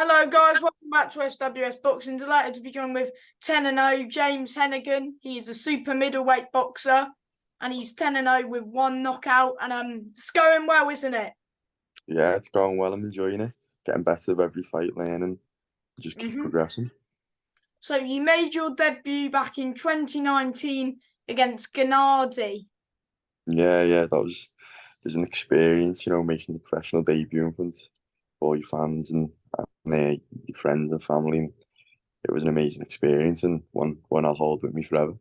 Hello, guys. Welcome back to SWS Boxing. Delighted to be joined with 10-0 James Henghan. He is a super middleweight boxer, and he's 10-0 with one knockout. And it's going well, isn't it? Yeah, it's going well. I'm enjoying it. Getting better with every fight, learning, just keep hmm progressing. So you made your debut back in 2019 against Gennady. Yeah, that was an experience, making the professional debut in front of all your fans and your friends and family. And it was an amazing experience and one I'll hold with me forever.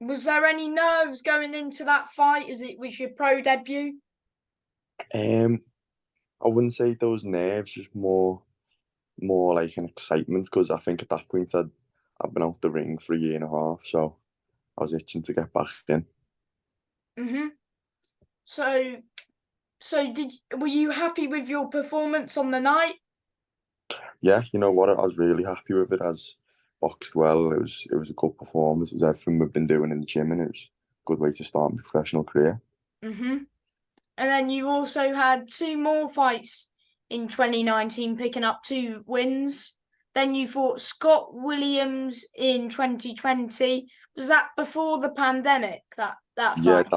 Was there any nerves going into that fight as it was your pro debut? Um, I wouldn't say those nerves, just more like an excitement because I think at that point I'd been out the ring for a year and a half, so I was itching to get back in. hmm So, so were you happy with your performance on the night? Yeah, you know what? I was really happy with it. As boxed well. It was a good performance. It was everything we've been doing in the gym, and it was a good way to start my professional career. hmm And then you also had two more fights in 2019, picking up two wins. Then you fought Scott Williams in 2020. Was that before the pandemic, that Yeah, fight?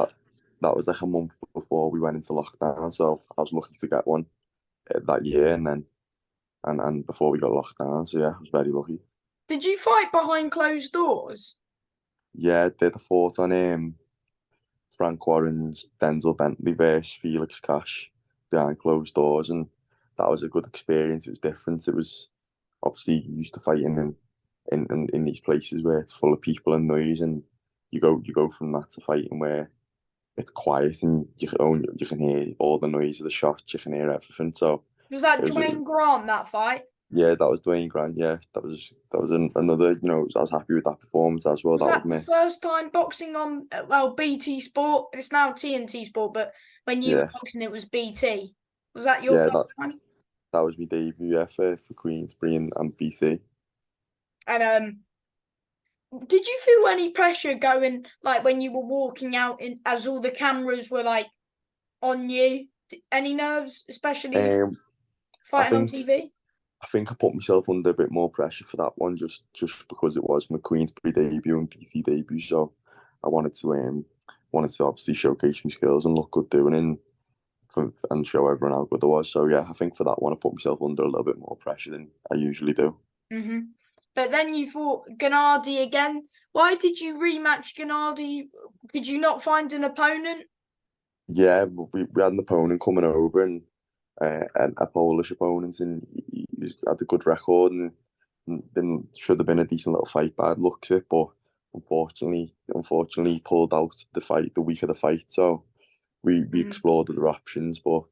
that was like a month before we went into lockdown, so I was lucky to get one that year, and before we got locked down. So yeah, I was very lucky. Did you fight behind closed doors? Yeah, I did a fought on Frank Warren's Denzel Bentley versus Felix Cash behind closed doors, and that was a good experience. It was different. It was obviously used to fighting in these places where it's full of people and noise, and you go from that to fighting where it's quiet and you can hear all the noise of the shots, you can hear everything. So Was that it was Dwayne Grant, that fight? yeah, that was Dwayne Grant. Yeah, that was another. I was happy with that performance as well. Was That was that the me. first time boxing on, well, BT Sport? It's now TNT Sport, but when you were Yeah, boxing, it was BT. Was that your yeah, that first time? that was my debut. Yeah, for Queensbury and BT. And did you feel any pressure going like when you were walking out in as all the cameras were like on you? Any nerves, especially Um, I fighting on think TV? I think I put myself under a bit more pressure for that one, just because it was my Queensbury debut and BT debut. So I wanted to obviously showcase my skills and look good doing it and show everyone how good I was. So yeah, I think for that one I put myself under a little bit more pressure than I usually do. hmm But then you fought Gennady again. Why did you rematch Gennady? Could you not find an opponent? Yeah, we had an opponent coming over and a Polish opponent, and he had a good record and then should have been a decent little fight. Bad luck to it, but unfortunately, he pulled out the fight the week of the fight. So we Mhm. explored other options, but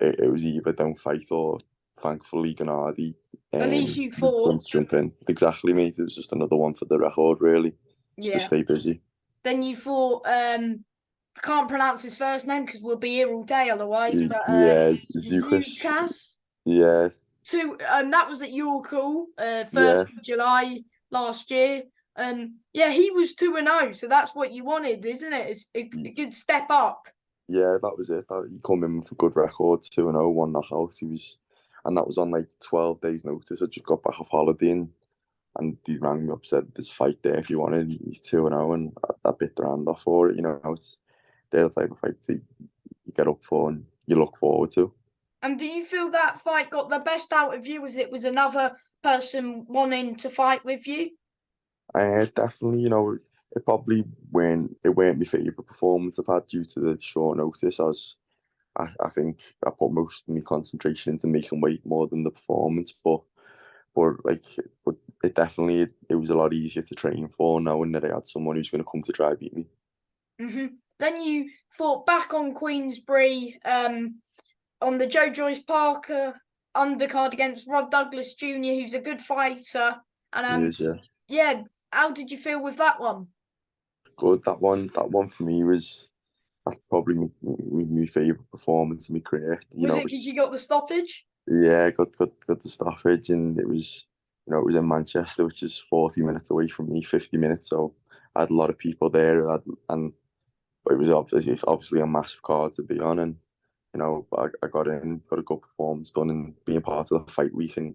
it was either don't fight or thankfully Gennady At least you was going fought. to jump in. Exactly, mate. It was just another one for the record, really, just to Yeah. stay busy. Then you fought I can't pronounce his first name because we'll be here all day otherwise, but Yeah, Zukas. Zukas. Yeah, That was at your call, yeah, 1st of July last year. Yeah, he was 2-0, so that's what you wanted, isn't it? It's a good step up. yeah. That was it. He come in with a good record, 2-0, one knockout. And that was on like 12 days' notice. I just got back off holiday and he rang me up, said there's a fight there if you want it. He's 2-0, and I bit the hand off for it. It's they're the type of fight that you get up for and you look forward to. And do you feel that fight got the best out of you as it was another person wanting to fight with you? Definitely, it weren't my favourite performance I've had due to the short notice. I think I put most of my concentration into making weight more than the performance, but like, but it was a lot easier to train for knowing that I had someone who's going to come to try beat me. Then you fought back on Queensbury on the Joe Joyce Parker undercard against Rod Douglas Jr., who's a good fighter. And He is, yeah. yeah, how did you feel with that one? Good. That one for me that's probably my favourite performance in my career. Was it because you got the stoppage? Yeah, got the stoppage, and it was in Manchester, which is 40 minutes away from me, 50 minutes. So I had a lot of people there, and it was obviously a massive card to be on, and I got in, got a good performance done, and being part of the fight week, and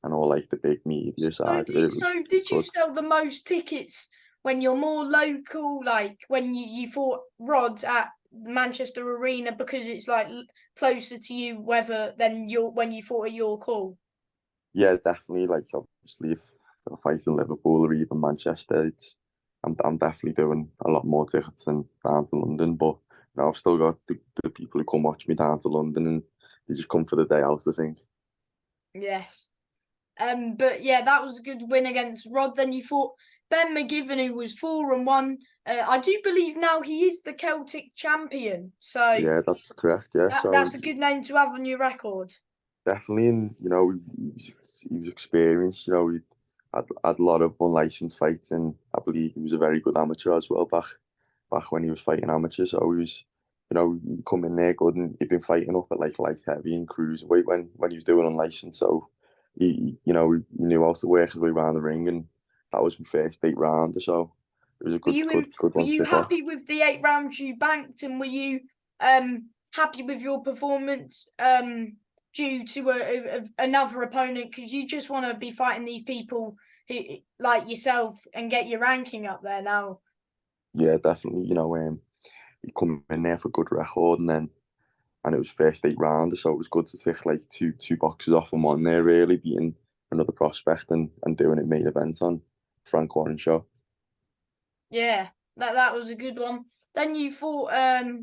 and all like the big media So side of it. did, It was so it was did you good. sell the most tickets when you're more local, like when you fought Rod at Manchester Arena because it's like closer to you, whether than your when you fought at York Hall? Yeah, definitely. Like obviously, if I fight in Liverpool or even Manchester, I'm definitely doing a lot more tickets than down to London. But I've still got the people who come watch me down to London, and they just come for the day out, I think. Yes. But yeah, that was a good win against Rod. Then you fought Ben McGivern, who was 4-1. I do believe now he is the Celtic champion. So Yeah, that's correct. Yeah, so that's a good name to have on your record. definitely, and he was experienced. He had a lot of unlicensed fights, and I believe he was a very good amateur as well back when he was fighting amateurs. So he was, he come in there good, and he'd been fighting up at like light heavy and cruiserweight when he was doing unlicensed. So he knew how to work his way around the ring, and that was my first 8 rounder. So it was a Were good you good in, good were one to you tick off. happy with the 8 rounds you banked, and were you happy with your performance due to another opponent? Because you just want to be fighting these people who like yourself and get your ranking up there now. Yeah, definitely. He come in there for good record, and it was first 8 rounder, so it was good to tick like two boxes off and one there, really beating another prospect and doing it main event on Frank Warren show. Yeah, that was a good one. Then you fought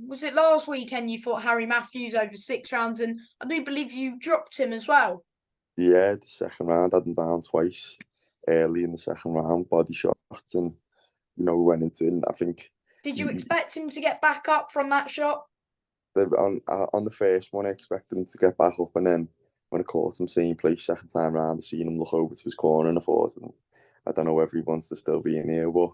was it last weekend you fought Harry Matthews over 6 rounds, and I do believe you dropped him as well. Yeah, the second round I had him down twice early in the second round, body shots, and we went into it. And I think Did you he, expect him to get back up from that shot? on the first one I expected him to get back up, and then when I caught him same place second time round, I seen him look over to his corner, and I thought, I don't know whether he wants to still be in here, but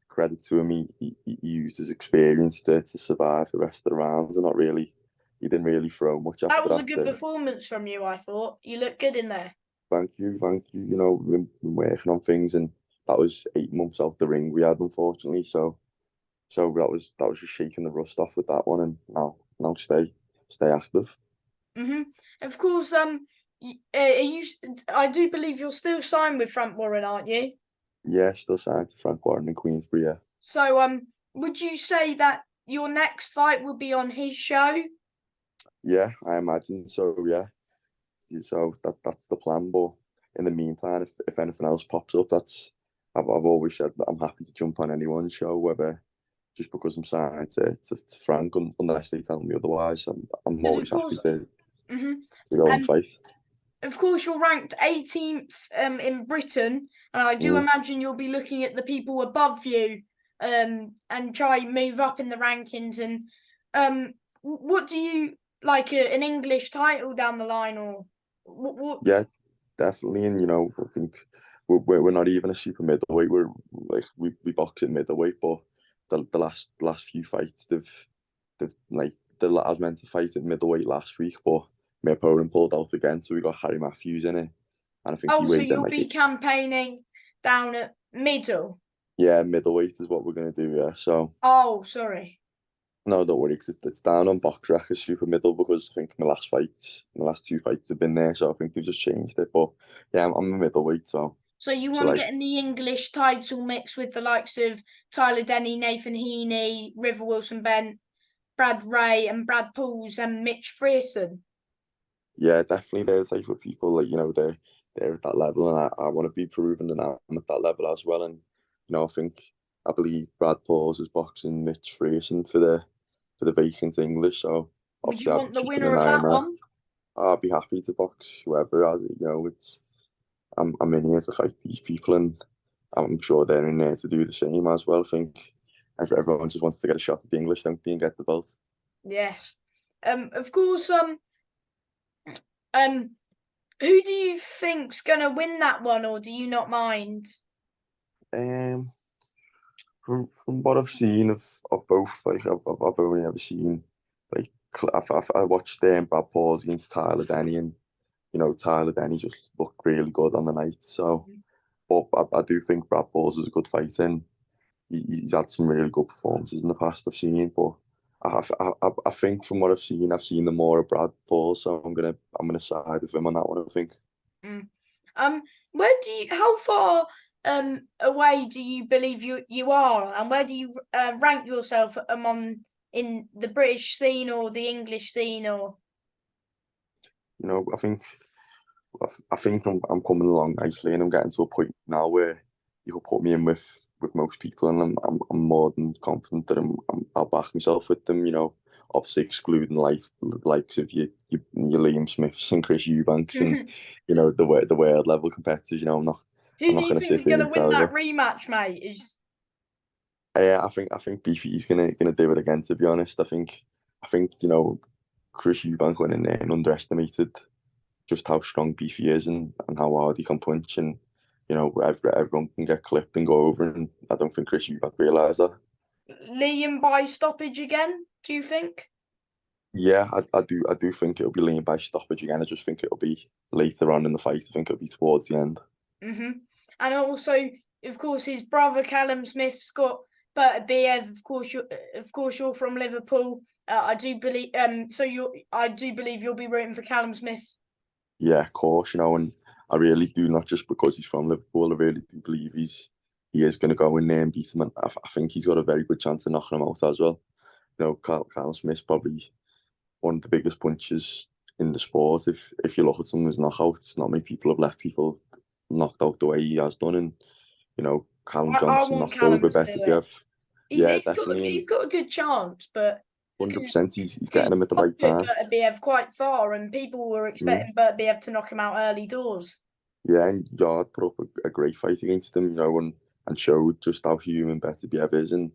credit to him, he used his experience to survive the rest of the rounds, and he didn't really throw much That after was a that. good performance from you, I thought. You looked good in there. Thank you. We've been working on things, and that was 8 months out the ring we had, unfortunately. So that was just shaking the rust off with that one, and now stay active. Hmm. Of course, are you? I do believe you're still signed with Frank Warren, aren't you? Yeah, still signed to Frank Warren in Queensbury. Yeah, So, would you say that your next fight will be on his show? yeah, I imagine so. Yeah, so that's the plan. But in the meantime, if anything else pops up, I've always said that I'm happy to jump on anyone's show, whether just because I'm signed to Frank, unless they tell me otherwise. I'm Because of always happy course, to hmm to go and um, fight. of course, you're ranked 18th in Britain, and I do Mm. imagine you'll be looking at the people above you and try move up in the rankings. And what do you like an English title down the line, or what? Yeah, definitely. And I think we're not even a super middleweight. We're like we box at middleweight, but the last few fights they've like I was meant to fight at middleweight last week, but my opponent pulled out again, so we got Harry Matthews in it, and I think Oh, he so weighed in you'll like be campaigning down at middle. yeah, middleweight is what we're gonna do. Yeah, so Oh, sorry. no, don't worry, 'cause it's down on box rec as super middle because I think my last 2 fights have been there, so I think they've just changed it. But yeah, I'm a middleweight, so. So you So want to like get in the English title mix with the likes of Tyler Denny, Nathan Heaney, River Wilson Bent, Brad Ray, and Brad Pauls, and Mitch Frearson. yeah, definitely there's type of people like they're at that level, and I want to be proven that I'm at that level as well. And I believe Brad Pauls is boxing Mitch Frearson for the vacant English. So Would obviously you I'll be want the keeping winner an of eye on that that. one? I'll be happy to box whoever has it. It's I'm in here to fight these people, and I'm sure they're in there to do the same as well. I think everyone just wants to get a shot at the English, don't they, and get the belt. Yes. Of course. Um. Who do you think's gonna win that one, or do you not mind? Um, from what I've seen of both, like I've only ever seen like I watched Brad Pauls against Tyler Denny, and Tyler Denny just looked really good on the night. So, but I do think Brad Pauls is a good fighter, and he's had some really good performances in the past I've seen. But I think from what I've seen the more of Brad Pauls, so I'm gonna side with him on that one. I think. Mm. Where do you? How far away do you believe you are, and where do you rank yourself among in the British scene or the English scene, or? I think I'm coming along nicely, and I'm getting to a point now where you can put me in with most people, and I'm more than confident that I'll back myself with them. Obviously excluding likes of your Liam Smiths and Chris Eubanks, and Who the world level competitors. I'm do not you going to think sit is here going to and win tell that you. rematch, mate? Is I think Beefy's gonna do it again. To be honest, I think Chris Eubank went in there and underestimated just how strong Beefy is, and how hard he can punch, and everyone can get clipped and go over, and I don't think Chris Eubank realised that. Liam by stoppage again? Do you think? Yeah, I do think it'll be lean by stoppage again. I just think it'll be later on in the fight. I think it'll be towards the end. Hmm. And also, of course, his brother Callum Smith's got Beterbiev. Of course, you're from Liverpool. I do believe. So I do believe you'll be rooting for Callum Smith. Yeah, of course, and I really do, not just because he's from Liverpool. I really do believe he is going to go in there and beat him, and I think he's got a very good chance of knocking him out as well. Carl Smith's probably one of the biggest punches in the sport. If you look at some of his knockouts, not many people have left people knocked out the way he has done, and Callum I Johnson want knocked Callum over to do it. Beterbiev. Yeah, definitely, and He's got a good chance, but because 100% he's getting him at the Josh right put time. Beterbiev quite far, and people were Mm. expecting Beterbiev to knock him out early doors. Yeah, and Yard put up a great fight against him, and showed just how human Beterbiev is, and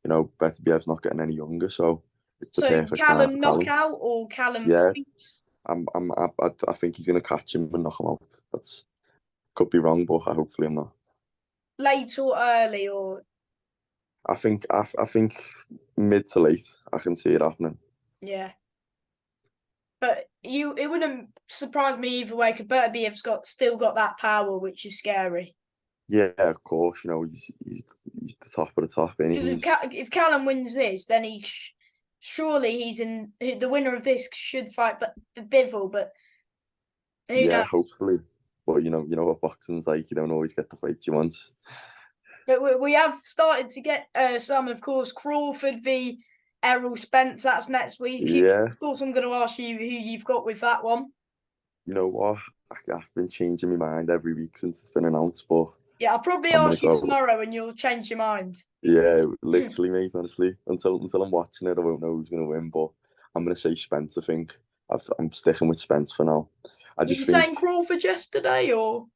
Beterbiev's not getting any younger, so it's the So perfect time for Callum Callum. knockout or Callum Yeah, points? I think he's going to catch him and knock him out. That's Could be wrong, but hopefully I'm not. Late or early or I think mid to late. I can see it happening. yeah. But it wouldn't surprise me either way because Beterbiev's still got that power, which is scary. Yeah, of course. He's the top of the top, and Because if Callum wins this, then surely he's in the winner of this should fight but Bivol, but who yeah, knows? hopefully. But you know what boxing's like. You don't always get the fight you want. But we have started to get some, of course, Crawford v Errol Spence. That's next week. Yeah, Of course, I'm going to ask you who you've got with that one. you know what? I've been changing my mind every week since it's been announced, but Yeah, I'll probably I'm gonna ask you go. tomorrow and you'll change your mind. Yeah, literally, mate. Honestly, until I'm watching it, I won't know who's gonna win. But I'm gonna say Spence. I think I'm sticking with Spence for now. I Were just you think saying Crawford yesterday or?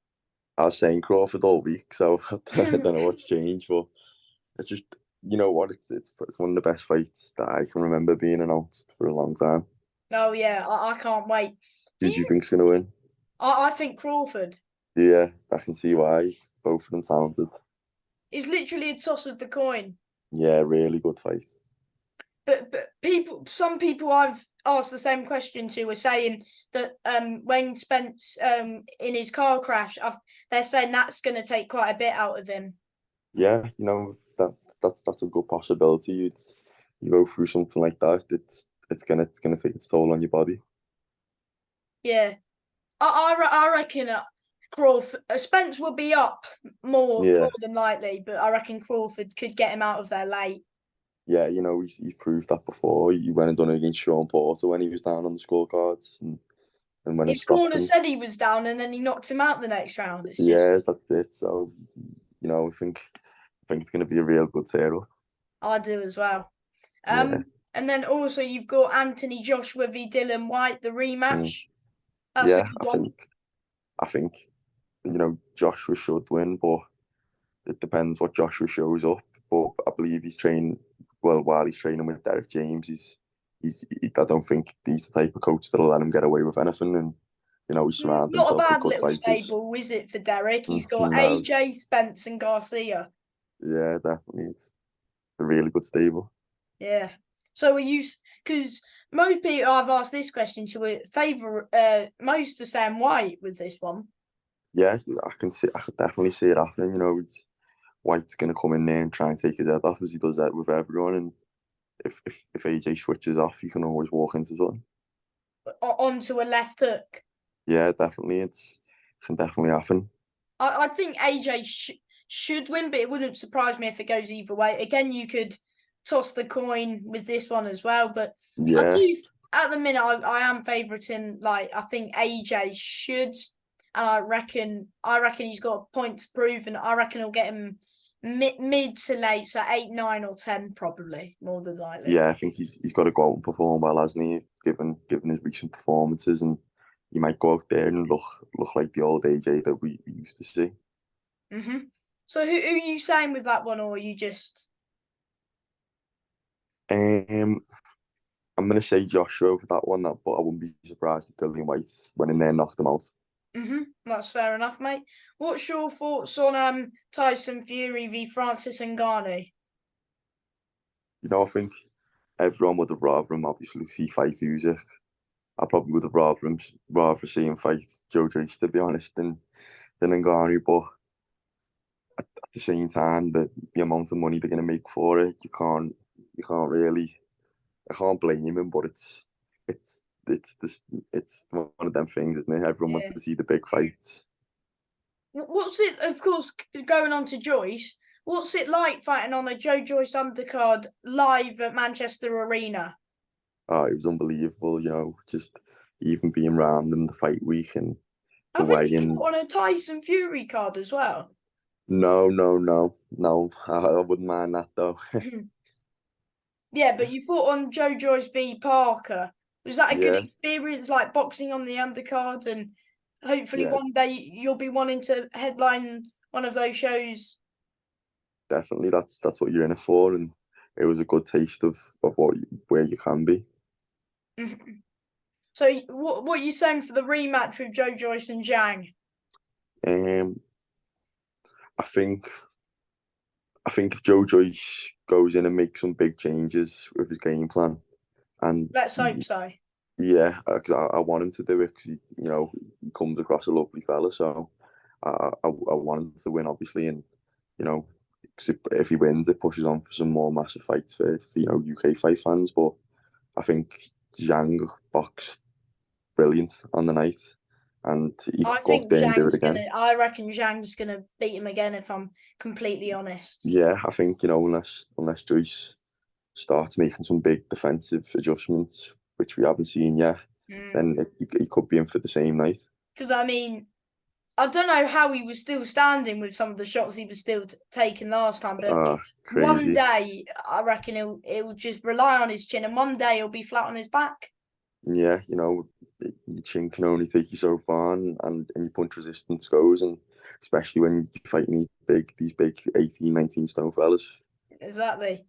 I was saying Crawford all week, so I don't know what's changed, but it's just what it's one of the best fights that I can remember being announced for a long time. Oh yeah, I can't wait. Do Who do you you? think's gonna win? I think Crawford Yeah, I can see why. Both of them talented. is literally a toss of the coin. Yeah, really good fight. But some people I've asked the same question to were saying that when Spence in his car crash, they're saying that's going to take quite a bit out of him. Yeah, that's a good possibility. You go through something like that, it's gonna take its toll on your body. Yeah, I reckon Crawford Spence will be up more Yeah, than likely, but I reckon Crawford could get him out of there late. yeah, he's proved that before. He went and done it against Sean Porter when he was down on the scorecards, and when he His stopped corner him. said he was down, and then he knocked him out the next round. It's just Yeah, that's it. So, I think it's gonna be a real good tear up. I do as well. Yeah. And then also you've got Anthony Joshua v Dylan White, the Mm. rematch. That's a Yeah, good I one. think I think Joshua should win, but it depends what Joshua shows up. But I believe he's training well while he's training with Derek James. I don't think he's the type of coach that'll let him get away with anything, and he's surrounded Not a himself with bad good little fighters. stable, is it, for Derek? He's got No, AJ, Spence, and Garcia. yeah, definitely, it's a really good stable. Yeah. So are you? Because most people I've asked this question to favour most are Sam White with this one. Yeah, I could definitely see it happening. White's going to come in there and try and take his head off as he does that with everyone. And if AJ switches off, you can always walk into something. Onto a left hook. Yeah, definitely. can definitely happen. I think AJ should win, but it wouldn't surprise me if it goes either way. Again, you could toss the coin with this one as well, but I Yeah, do at the minute I am favouriting. Like I think AJ should, and I reckon he's got a point to prove, and I reckon he'll get him mid to late, so 8, 9, or 10 probably more than likely. yeah, I think he's got to go out and perform well, hasn't he? Given his recent performances, and he might go out there and look like the old AJ that we used to see. So who are you saying with that one, or are you just? Um, I'm gonna say Joshua for that one, but I wouldn't be surprised if Dillian White went in there and knocked him out. That's fair enough, mate. What's your thoughts on Tyson Fury v Francis Ngannou? I think everyone would have rather him obviously see fight Usyk. I probably would have rather see him fight Joe Joyce, to be honest, than Ngannou. But at the same time, the amount of money they're gonna make for it, you can't really, I can't blame him. But it's one of them things, isn't it? Everyone wants Yeah. to see the big fights. What's it? Of course, going on to Joyce. What's it like fighting on a Joe Joyce undercard live at Manchester Arena? Oh, it was unbelievable. Just even being around them the fight week and the I think you fought on weigh-ins. a Tyson Fury card as well. No, no, no, no. I wouldn't mind that though. Yeah, but you fought on Joe Joyce v Parker. Was that a good Yeah, experience, like boxing on the undercard? And hopefully yeah, one day you'll be wanting to headline one of those shows. definitely. That's what you're in it for, and it was a good taste of where you can be. So what are you saying for the rematch with Joe Joyce and Zhang? Um, I think I think if Joe Joyce goes in and makes some big changes with his game plan, and Let's hope so. yeah, I want him to do it because he comes across a lovely fella. So I want him to win, obviously, and you know, 'cause if he wins, it pushes on for some more massive fights for UK fight fans. But I think Zhang boxed brilliant on the night, and he I could go out think there and do it Zhang's again. gonna. I reckon Zhang's gonna beat him again. If I'm completely honest. Yeah, I think unless Joyce starts making some big defensive adjustments, which we haven't seen yet, then he could be in for the same night. Because I mean, I don't know how he was still standing with some of the shots he was still taking last time, but one Crazy. day I reckon he'll just rely on his chin, and one day he'll be flat on his back. Yeah, your chin can only take you so far, and your punch resistance goes, and especially when you're fighting these big 18, 19 stone fellas. Exactly.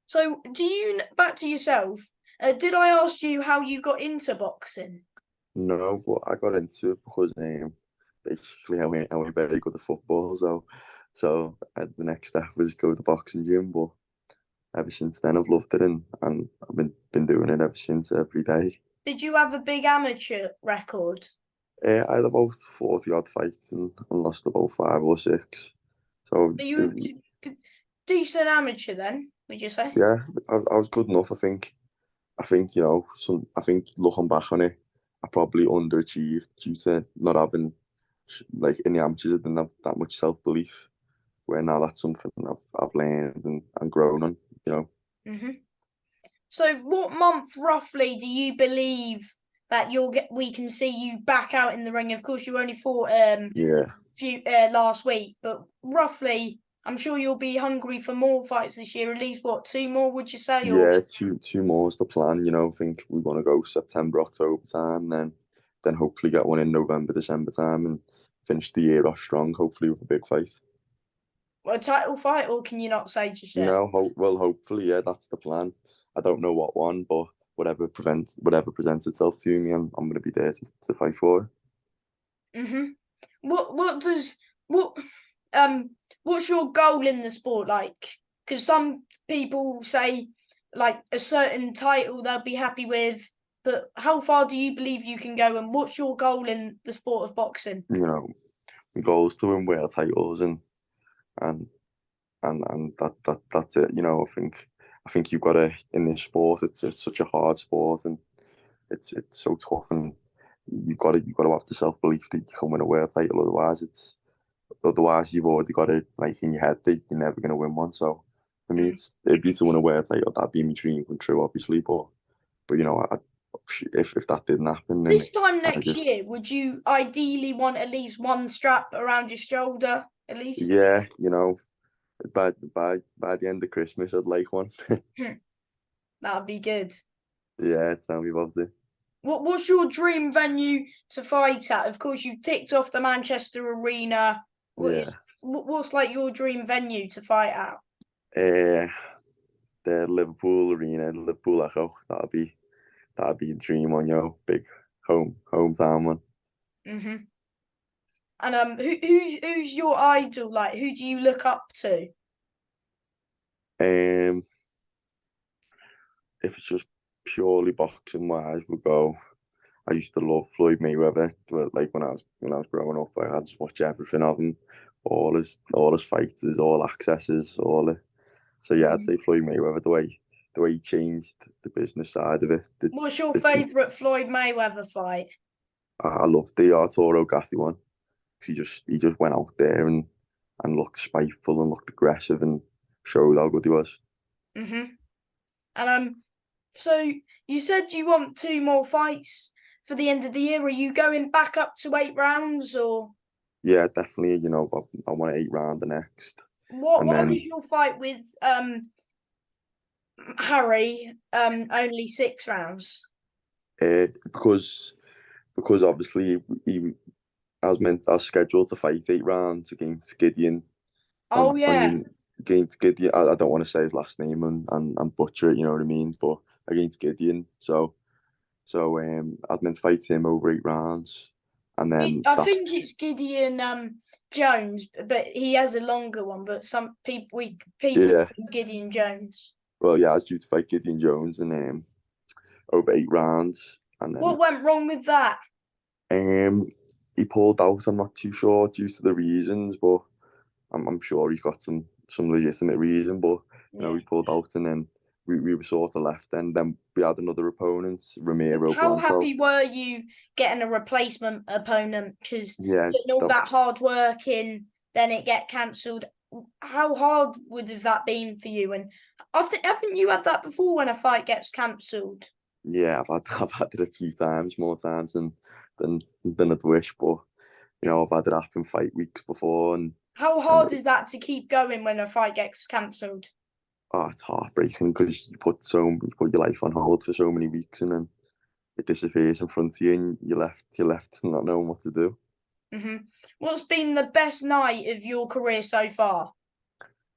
So, do you back to yourself? Did I ask you how you got into boxing? No, but I got into it because basically I went very good at football, so the next step was go to the boxing gym. But ever since then, I've loved it, and I've been doing it ever since, every day. Did you have a big amateur record? I had about 40 odd fights and lost about five or six. So Are you a decent amateur then? Would you say? yeah, I was good enough. I think I think looking back on it, I probably underachieved due to not having like in the amateurs. I didn't have that much self belief. Where now that's something I've learned and grown on. You know, hmm So, what month roughly do you believe that we can see you back out in the ring? Of course, you only fought yeah, few last week, but roughly, I'm sure you'll be hungry for more fights this year. At least what, two more? Would you say? Or yeah. Two more is the plan. I think we want to go September, October time, then hopefully get one in November, December time, and finish the year off strong. Hopefully with a big fight. a title fight, or can you not say just yet? No, well, hopefully, yeah, that's the plan. I don't know what one, but whatever presents itself to me, I'm going to be there to fight for. hmm What does what um what's your goal in the sport like? Because some people say like a certain title they'll be happy with, but how far do you believe you can go? And what's your goal in the sport of boxing? My goal is to win world titles, and that's it. I think you've got to in this sport. It's such a hard sport, and it's so tough, and you got to have the self belief that you can win a world title. Otherwise you've already got it like in your head that you're never going to win one. So for me, it'd be to win a world title. That'd be my dream come true, obviously. But if that didn't happen, then This time I next just year, would you ideally want at least one strap around your shoulder, at least? yeah, by the end of Christmas, I'd like one. That'd be good. Yeah, tell me about it. What's your dream venue to fight at? Of course, you've ticked off the Manchester Arena. Yeah. What's like your dream venue to fight at? Uh, the Liverpool Arena, the Liverpool Echo. That'd be a dream one, big hometown one. Hmm. And who's your idol? Like, who do you look up to? Um, if it's just purely boxing wise, we'll go. I used to love Floyd Mayweather. Like when I was growing up, I just watch everything of him, all his fights, all accesses, all the. So yeah, I'd Mhm. say Floyd Mayweather. The way he changed the business side of it. What's your The, favourite Floyd Mayweather fight? I love the Arturo Gatti one. 'Cause he just went out there and looked spiteful and looked aggressive and showed how good he was. Hmm. And so you said you want two more fights for the end of the year. Are you going back up to 8 rounds, or Yeah, definitely. I want to 8 round the next, what? and Why then was your fight with Harry only 6 rounds? because obviously I was scheduled to fight 8 rounds against Gideon Oh on yeah. against Gideon. I don't want to say his last name and butcher it, you know what I mean? But against Gideon, so I was meant to fight him over 8 rounds, and then I that think it's Gideon Jones, but he has a longer one. But some people yeah, call him Gideon Jones. well yeah, I was due to fight Gideon Jones and over 8 rounds, and What then went wrong with that? um he pulled out. I'm not too sure due to the reasons, but I'm sure he's got some legitimate reason. But Yeah. he pulled out, and then we were sort of left. And then we had another opponent, Ramiro How Blanco. happy were you getting a replacement opponent? Because Yeah, putting all that, that hard work in, then it get cancelled. How hard would have that been for you? And haven't you had that before when a fight gets cancelled? yeah, I've had it a few times, more times than I'd wish. But I've had it happen fight weeks before, How and hard is that to keep going when a fight gets cancelled? it's heartbreaking because you put your life on hold for so many weeks, and then it disappears in front of you, and you're left not knowing what to do. Hmm. What's been the best night of your career so far?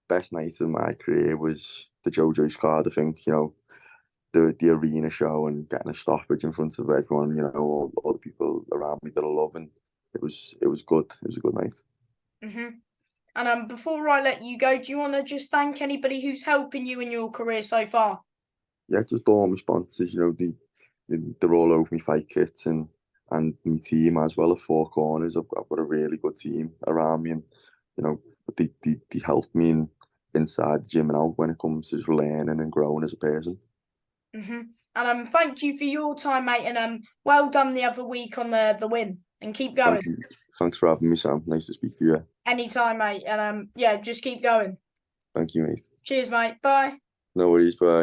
Best night of my career was the JoJo's card. I think the arena show and getting a stoppage in front of everyone. All the people around me that I love, and it was good. It was a good night. Hmm. And before I let you go, do you want to just thank anybody who's helping you in your career so far? Yeah, just all my sponsors. They're all over me fight kits and my team as well at Four Corners. I've got a really good team around me, and you know they help me inside the gym and out when it comes to just learning and growing as a person. Hmm. And thank you for your time, mate, and well done the other week on the win. And keep going. Thank you. Thanks for having me, Sam. Nice to speak to you. Anytime, mate. And yeah, just keep going. Thank you, mate. Cheers, mate. Bye. No worries. Bye.